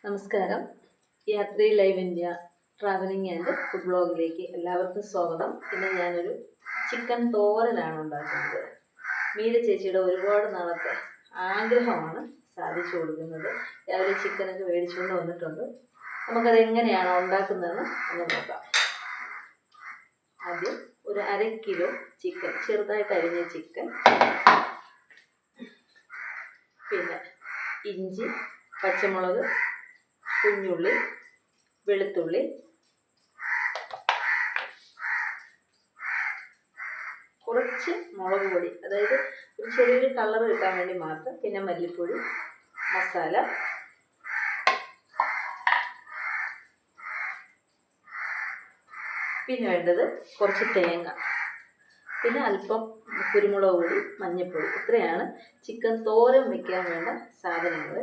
നമസ്കാരം. Yathri live India travelling and food ബ്ലോഗിലേക്ക് എല്ലാവർക്കും സ്വാഗതം. ഇന്ന് ഞാനൊരു ചിക്കൻ തോരനാണ് ഉണ്ടാക്കുന്നത്. മീര ചേച്ചിയുടെ ഒരുപാട് നാളത്തെ ആഗ്രഹമാണ് സാധിച്ചു കൊടുക്കുന്നത്. രാവിലെ ചിക്കനൊക്കെ മേടിച്ചുകൊണ്ട് വന്നിട്ടുണ്ട്. നമുക്കത് എങ്ങനെയാണ് ഉണ്ടാക്കുന്നതെന്ന് ഒന്ന് നോക്കാം. ആദ്യം ഒരു 1/2 കിലോ ചിക്കൻ, ചെറുതായിട്ട് അരിഞ്ഞ ചിക്കൻ, പിന്നെ ഇഞ്ചി, പച്ചമുളക്, കുഞ്ഞുള്ളി, വെളുത്തുള്ളി, കുറച്ച് മുളക് പൊടി, അതായത് ഒരു ചെറിയൊരു കളർ കിട്ടാൻ വേണ്ടി മാത്രം, പിന്നെ മല്ലിപ്പൊടി, മസാല, പിന്നെ വേണ്ടത് കുറച്ച് തേങ്ങ, പിന്നെ അല്പം കുരുമുളക് പൊടി, മഞ്ഞൾപ്പൊടി. ഇത്രയാണ് ചിക്കൻ തോരൻ വയ്ക്കാൻ വേണ്ട സാധനങ്ങൾ.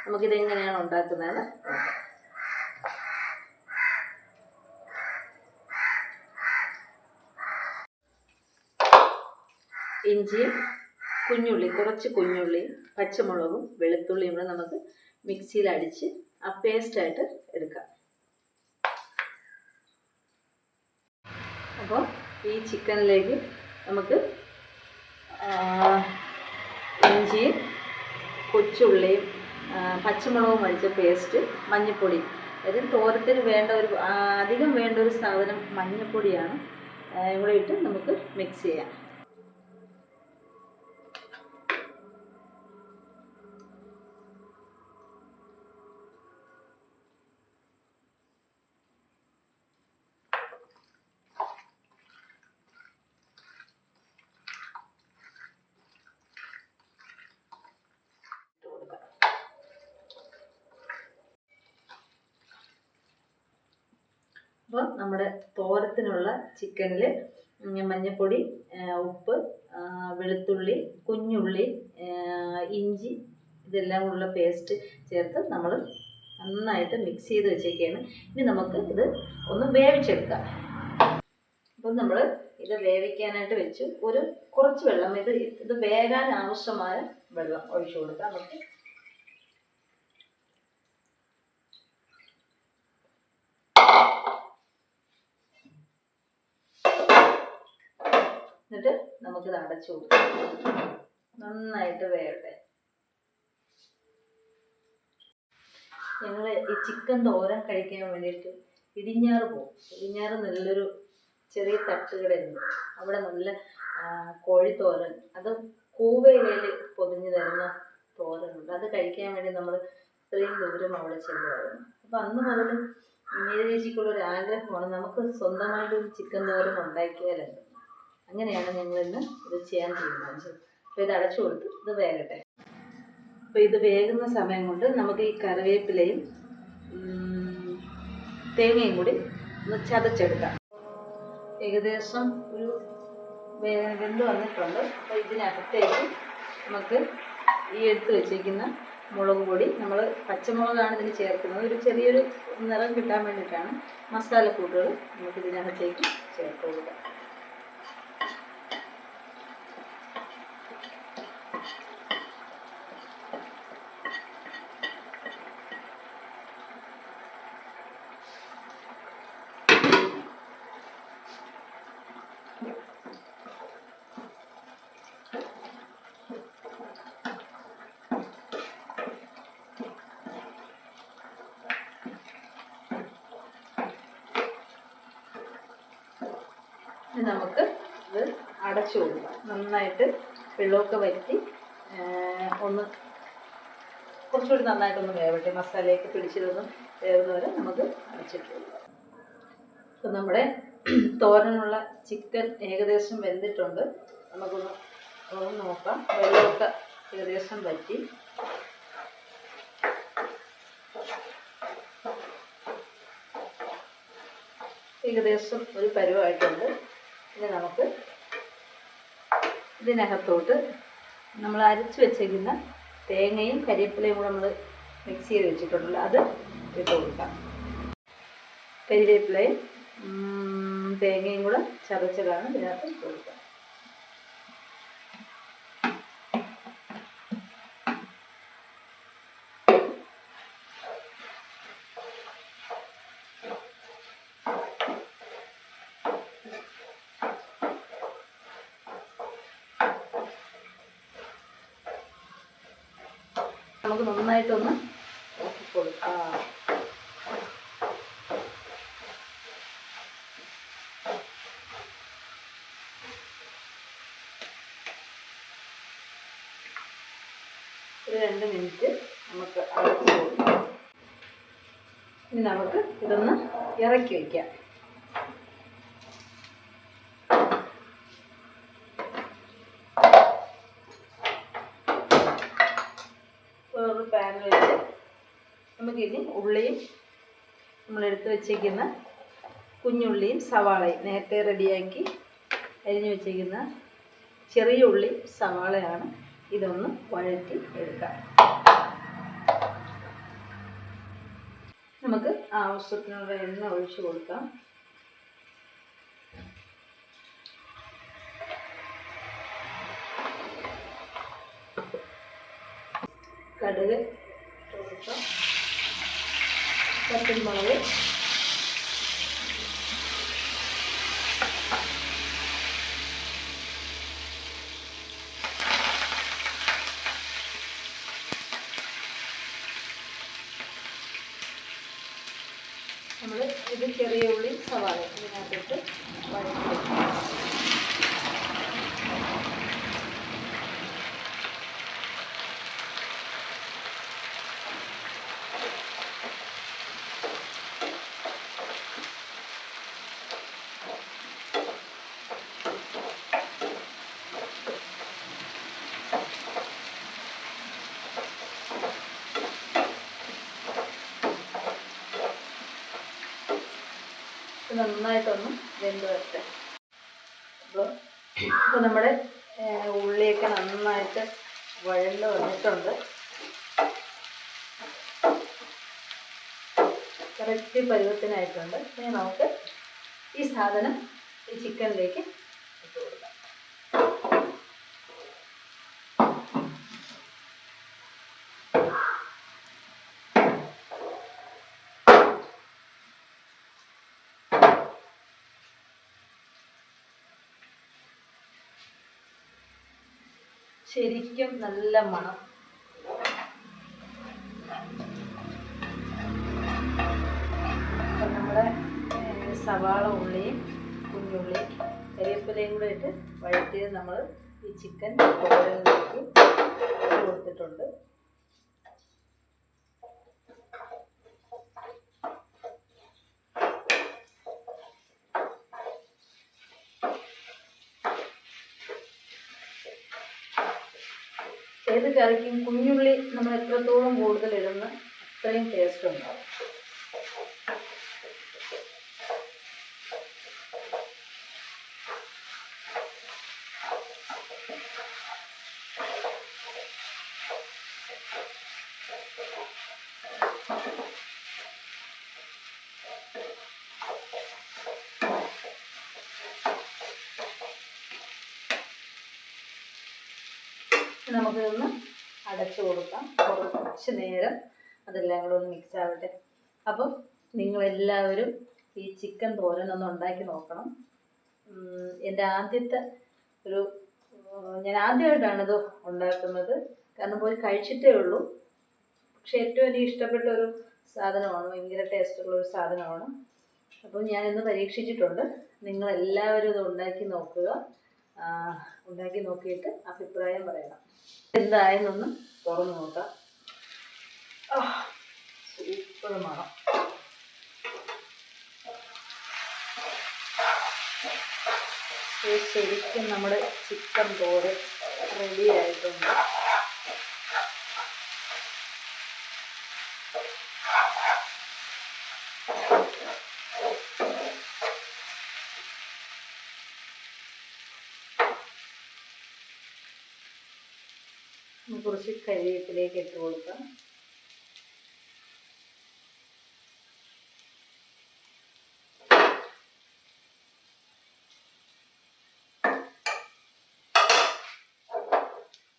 നമുക്കിതെങ്ങനെയാണ് ഉണ്ടാക്കുന്നതെന്ന് നോക്കാം. ഇഞ്ചിയും കുഞ്ഞുള്ളി, കുറച്ച് കുഞ്ഞുള്ളിയും പച്ചമുളകും വെളുത്തുള്ളിയും കൂടെ നമുക്ക് മിക്സിയിൽ അടിച്ച് ആ പേസ്റ്റായിട്ട് എടുക്കാം. അപ്പോൾ ഈ ചിക്കനിലേക്ക് നമുക്ക് ഇഞ്ചിയും കൊച്ചുള്ളിയും പച്ചമുളകും അടിച്ച പേസ്റ്റ്, മഞ്ഞൾപ്പൊടി, അതായത് തോരത്തിന് വേണ്ട അധികം വേണ്ട ഒരു സാധനം മഞ്ഞൾപ്പൊടിയാണ്, ഇവിടെ ഇട്ട് നമുക്ക് മിക്സ് ചെയ്യാം. അപ്പോൾ നമ്മുടെ തോരത്തിനുള്ള ചിക്കനിൽ മഞ്ഞൾപ്പൊടി, ഉപ്പ്, വെളുത്തുള്ളി, കുഞ്ഞുള്ളി, ഇഞ്ചി, ഇതെല്ലാം കൂടിയുള്ള പേസ്റ്റ് ചേർത്ത് നമ്മൾ നന്നായിട്ട് മിക്സ് ചെയ്ത് വെച്ചേക്കാണ്. ഇനി നമുക്ക് ഇത് ഒന്ന് വേവിച്ചെടുക്കാം. അപ്പം നമ്മൾ ഇത് വേവിക്കാനായിട്ട് വെച്ച് കുറച്ച് വെള്ളം, ഇത് വേകാൻ ആവശ്യമായ വെള്ളം ഒഴിച്ചു കൊടുക്കാം. നമുക്ക് എന്നിട്ട് നമുക്കിത് അടച്ചു കൊടുക്കാം. നന്നായിട്ട് വേവട്ടെ. ഞങ്ങൾ ഈ ചിക്കൻ തോരൻ കഴിക്കാൻ വേണ്ടിയിട്ട് ഇടിഞ്ഞാറ് പോകും. ഇടിഞ്ഞാറ് നല്ലൊരു ചെറിയ തട്ടുകടയുണ്ട്. അവിടെ നല്ല കോഴിത്തോരൻ, അത് കൂവയിലയിൽ പൊതിഞ്ഞ് തരുന്ന തോരനുണ്ട്. അത് കഴിക്കാൻ വേണ്ടി നമ്മൾ ഇത്രയും ദൂരം അവിടെ ചെല്ലുമായിരുന്നു. അപ്പോൾ അന്ന് മുതൽ മീര ചേച്ചിക്കുള്ളൊരു ആഗ്രഹമാണ്, നമുക്ക് സ്വന്തമായിട്ടൊരു ചിക്കൻ തോരൻ ഉണ്ടാക്കിയാലുണ്ട്. അങ്ങനെയാണ് ഞങ്ങളിന്ന് ഇത് ചെയ്യാൻ തീരുമാനിച്ചത്. അപ്പോൾ ഇത് അടച്ചു കൊടുത്ത് ഇത് വേകട്ടെ. അപ്പോൾ ഇത് വേകുന്ന സമയം കൊണ്ട് നമുക്ക് ഈ കറിവേപ്പിലയും തേങ്ങയും കൂടി ഒന്ന് ചതച്ചെടുക്കാം. ഏകദേശം ഒരു വെന്ത് വന്നിട്ടുണ്ട്. അപ്പോൾ ഇതിനകത്തേക്ക് നമുക്ക് ഈ എടുത്ത് വെച്ചിരിക്കുന്ന മുളക് പൊടി, നമ്മൾ പച്ചമുളകാണ് ഇതിന് ചേർക്കുന്നത്, ഒരു ചെറിയൊരു നിറം കിട്ടാൻ വേണ്ടിയിട്ടാണ്. മസാലക്കൂട്ടുകൾ നമുക്ക് ഇതിനകത്തേക്ക് ചേർത്ത് കൊടുക്കാം. നമുക്ക് ഇത് അടച്ചു കൊടുക്കാം. നന്നായിട്ട് വെള്ളമൊക്കെ വറ്റി ഒന്ന് കുറച്ചുകൂടി നന്നായിട്ടൊന്ന് വേവട്ടെ. മസാലയൊക്കെ പിടിച്ചതൊന്നും വേവുന്ന വരെ നമുക്ക് അടച്ചിട്ട് കൊടുക്കാം. ഇപ്പം നമ്മുടെ തോരനുള്ള ചിക്കൻ ഏകദേശം വെന്തിട്ടുണ്ട്. നമുക്കൊന്ന് നോക്കാം. വെള്ളമൊക്കെ ഏകദേശം വറ്റി. ഏകദേശം ഒരു പരുവായിട്ടുണ്ട്. ഇനി നമുക്ക് ഇതിനകത്തോട്ട് നമ്മൾ അരച്ച് വെച്ചേക്കുന്ന തേങ്ങയും കരിവേപ്പിലയും കൂടെ നമ്മൾ മിക്സ് ചെയ്ത് വെച്ചിട്ടുണ്ടല്ലോ, അത് ഇട്ട് കൊടുക്കാം. കരിവേപ്പിലയും തേങ്ങയും കൂടെ ചതച്ചതാണ് ഇതിനകത്ത് ഇട്ട് കൊടുക്കാം. നമുക്ക് നന്നായിട്ടൊന്ന് നോക്കി കൊടുക്കാം. ഒരു 2 മിനിറ്റ് നമുക്ക് അടച്ച് കൊടുക്കാം. ഇനി നമുക്ക് ഇതൊന്ന് ഇറക്കി വയ്ക്കാം. വേറൊരു പാനിൽ വെച്ച് നമുക്കിനി ഉള്ളിയും നമ്മളെടുത്ത് വെച്ചേക്കുന്ന കുഞ്ഞുള്ളിയും സവാളയും നേരത്തെ റെഡിയാക്കി അരിഞ്ഞു വെച്ചേക്കുന്ന ചെറിയ ഉള്ളി സവാളയാണ്. ഇതൊന്ന് വഴറ്റി എടുക്കാം. നമുക്ക് ആവശ്യത്തിനുള്ള എണ്ണ ഒഴിച്ചു കൊടുക്കാം. കടുക് കൊടുക്കാം. പച്ചമുളക്, നമ്മൾ ഇത് ചെറിയ ഉള്ളി സവാള ഇതിനകത്തിട്ട് വഴറ്റി വെക്കാം. നന്നായിട്ടൊന്ന് വെന്ത് വരട്ടെ. അപ്പോൾ നമ്മുടെ ഉള്ളിയൊക്കെ നന്നായിട്ട് വഴണ്ട് വന്നിട്ടുണ്ട്. കറക്റ്റ് പരുവത്തിനായിട്ടുണ്ട്. ഇനി നമുക്ക് ഈ സാധനം ഈ ചിക്കനിലേക്ക് ഇട്ട് കൊടുക്കാം. ശരിക്കും നല്ല മണം. അപ്പം നമ്മുടെ സവാള ഉള്ളിയും കുഞ്ഞുള്ളിയും കരിവേപ്പിലയും കൂടെ ഇട്ട് വഴറ്റിയത് നമ്മൾ ഈ ചിക്കൻ തോരനിലേക്ക് കൊടുത്തിട്ടുണ്ട്. ഏത് കറിക്കും കുഞ്ഞുള്ളി നമ്മൾ എത്രത്തോളം കൂടുതൽ ഇടുന്ന അത്രയും ടേസ്റ്റ് ഉണ്ടാവും. നമുക്കിതൊന്ന് അടച്ചു കൊടുക്കാം. കുറച്ച് നേരം അതെല്ലാം കൂടെ ഒന്ന് മിക്സ് ആവട്ടെ. അപ്പം നിങ്ങളെല്ലാവരും ഈ ചിക്കൻ തോരനൊന്ന് ഉണ്ടാക്കി നോക്കണം. എൻ്റെ ആദ്യത്തെ ഞാൻ ആദ്യമായിട്ടാണിത് ഉണ്ടാക്കുന്നത്. കാരണം പോയി കഴിച്ചിട്ടേ ഉള്ളൂ. പക്ഷെ ഏറ്റവും എനിക്ക് ഇഷ്ടപ്പെട്ട ഒരു സാധനമാണ്, ഭയങ്കര ടേസ്റ്റുള്ളൊരു സാധനമാണ്. അപ്പം ഞാനിന്ന് പരീക്ഷിച്ചിട്ടുണ്ട്. നിങ്ങളെല്ലാവരും ഇത് ഉണ്ടാക്കി നോക്കുക. ഉണ്ടാക്കി നോക്കിയിട്ട് അഭിപ്രായം പറയണം. എന്തായെന്നൊന്ന് തുറന്ന് നോക്കാം. സൂപ്പർ മണം. ശരിക്കും നമ്മുടെ ചിക്കൻ തോരൻ റെഡി ആയിട്ടുണ്ട്. കുറച്ച് കരിവേപ്പിലേക്ക് ഇട്ട് കൊടുക്കാം.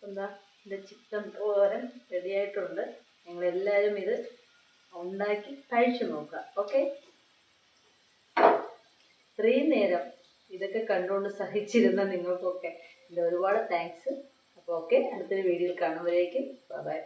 എന്താ എൻ്റെ ചിക്കൻ തോരൻ റെഡിയായിട്ടുണ്ട്. നിങ്ങളെല്ലാവരും ഇത് ഉണ്ടാക്കി കഴിച്ചു നോക്കുക. ഓക്കെ, ഇത്രയും നേരം ഇതൊക്കെ കണ്ടുകൊണ്ട് സഹിച്ചിരുന്ന നിങ്ങൾക്കൊക്കെ എൻ്റെ ഒരുപാട് താങ്ക്സ്. അപ്പോൾ ഓക്കെ, അടുത്തൊരു വീഡിയോയിൽ കാണുമ്പോഴേക്കും ബൈ.